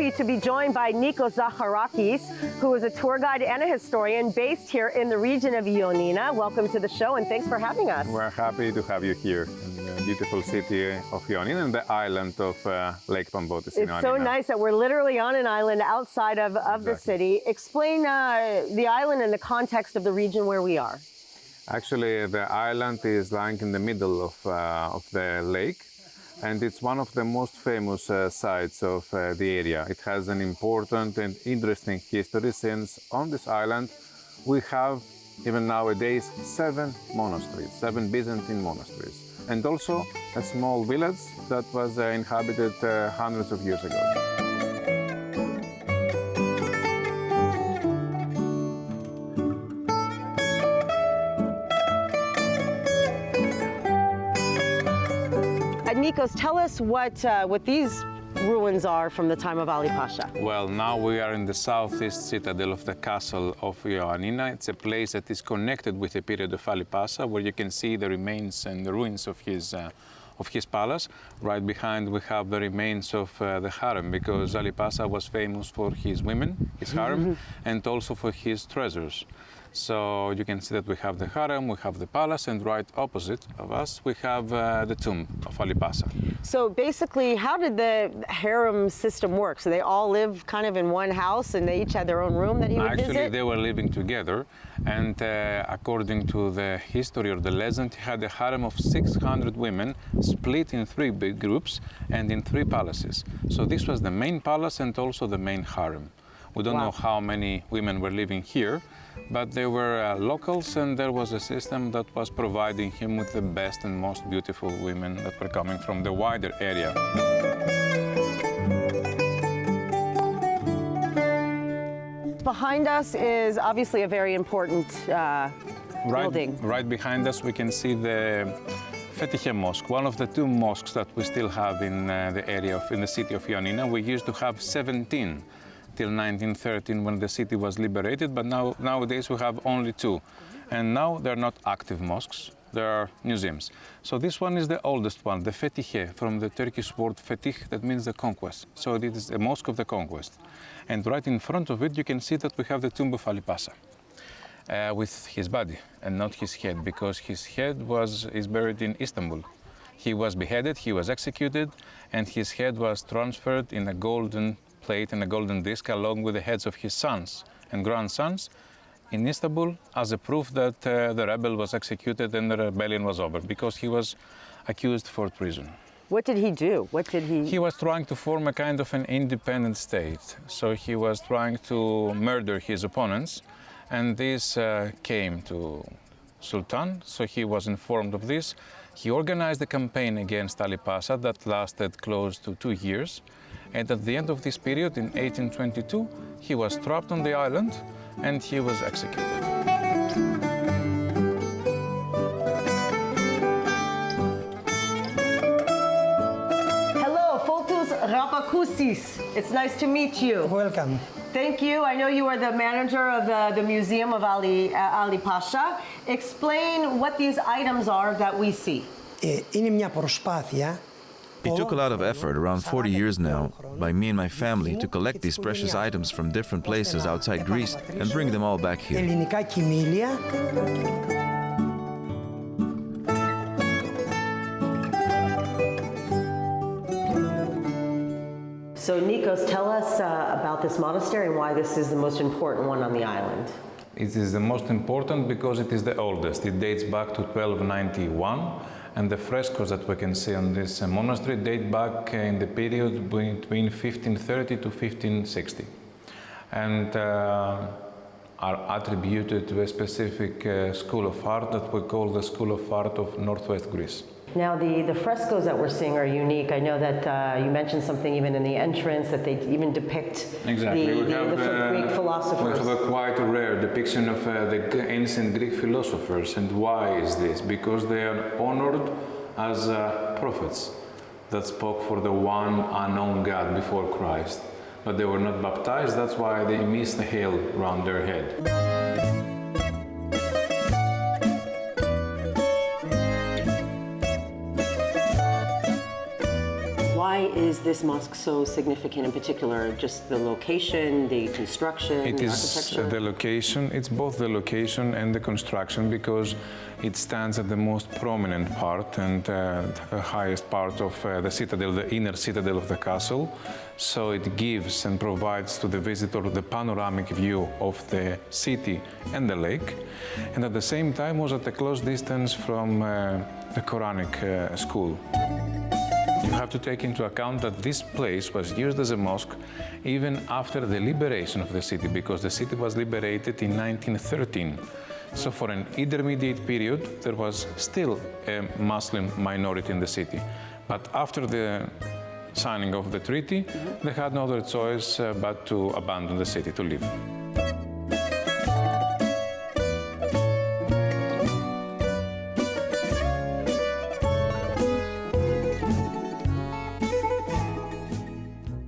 happy to be joined by Nikos Zacharakis, who is a tour guide and a historian based here in the region of Ioannina. Welcome to the show and thanks for having us. We're happy to have you here in the beautiful city of Ioannina and the island of Lake Pambotis in Ioannina. It's so nice that we're literally on an island outside of the city. Explain the island in the context of the region where we are. Actually, the island is lying in the middle of the lake, and it's one of the most famous sites of the area. It has an important and interesting history, since on this island we have, even nowadays, 7 monasteries, 7 Byzantine monasteries, and also a small village that was inhabited hundreds of years ago. Nikos, tell us what these ruins are from the time of Ali Pasha. Well, now we are in the southeast citadel of the castle of Ioannina. It's a place that is connected with the period of Ali Pasha, where you can see the remains and the ruins of his palace. Right behind we have the remains of the harem, because Ali Pasha was famous for his women, his harem, and also for his treasures. So you can see that we have the harem, we have the palace, and right opposite of us we have the tomb of Ali Pasha. So basically, how did the harem system work? So they all live kind of in one house and they each had their own room that he would visit? Actually, they were living together, and according to the history or the legend, he had a harem of 600 women split in 3 big groups and in 3 palaces. So this was the main palace and also the main harem. We don't know how many women were living here, but they were locals, and there was a system that was providing him with the best and most beautiful women that were coming from the wider area. Behind us is obviously a very important building. Right behind us we can see the Fethiye Mosque, one of the 2 mosques that we still have in the area in the city of Ioannina. We used to have 17 till 1913 when the city was liberated, but nowadays we have only 2. And now they're not active mosques, they are museums. So this one is the oldest one, the Fethiye, from the Turkish word fetih, that means the conquest. So it is a mosque of the conquest. And right in front of it you can see that we have the tomb of Ali Pasha with his body and not his head, because his head is buried in Istanbul. He was beheaded, he was executed, and his head was transferred in a golden plate and a golden disc along with the heads of his sons and grandsons in Istanbul, as a proof that the rebel was executed and the rebellion was over, because he was accused for treason. What did he do? He was trying to form a kind of an independent state. So he was trying to murder his opponents, and this came to Sultan, so he was informed of this. He organized a campaign against Ali Pasha that lasted close to 2 years. And at the end of this period, in 1822, he was trapped on the island and he was executed. Hello, Fotis Rapakousis. It's nice to meet you. Welcome. Thank you. I know you are the manager of the Museum of Ali Pasha. Explain what these items are that we see. Είναι μια προσπάθεια. It took a lot of effort, around 40 years now, by me and my family to collect these precious items from different places outside Greece and bring them all back here. Ελληνικά κοιμήλια. So Nikos, tell us about this monastery and why this is the most important one on the island. It is the most important because it is the oldest. It dates back to 1291. And the frescoes that we can see on this monastery date back in the period between 1530 to 1560, and are attributed to a specific school of art that we call the School of Art of Northwest Greece. Now, the frescoes that we're seeing are unique. I know that you mentioned something even in the entrance, that they even depict the Greek philosophers. We have a quite rare depiction of the ancient Greek philosophers. And why is this? Because they are honored as prophets that spoke for the one unknown God before Christ. But they were not baptized, that's why they missed the hail around their head. Why is this mosque so significant in particular? Just the location, the construction, It the is architecture? the location, it's both the location and the construction because it stands at the most prominent part and the highest part of the citadel, the inner citadel of the castle. So it gives and provides to the visitor the panoramic view of the city and the lake. And at the same time was at a close distance from the Quranic school. You have to take into account that this place was used as a mosque even after the liberation of the city, because the city was liberated in 1913. So for an intermediate period, there was still a Muslim minority in the city. But after the signing of the treaty, they had no other choice but to abandon the city, to leave.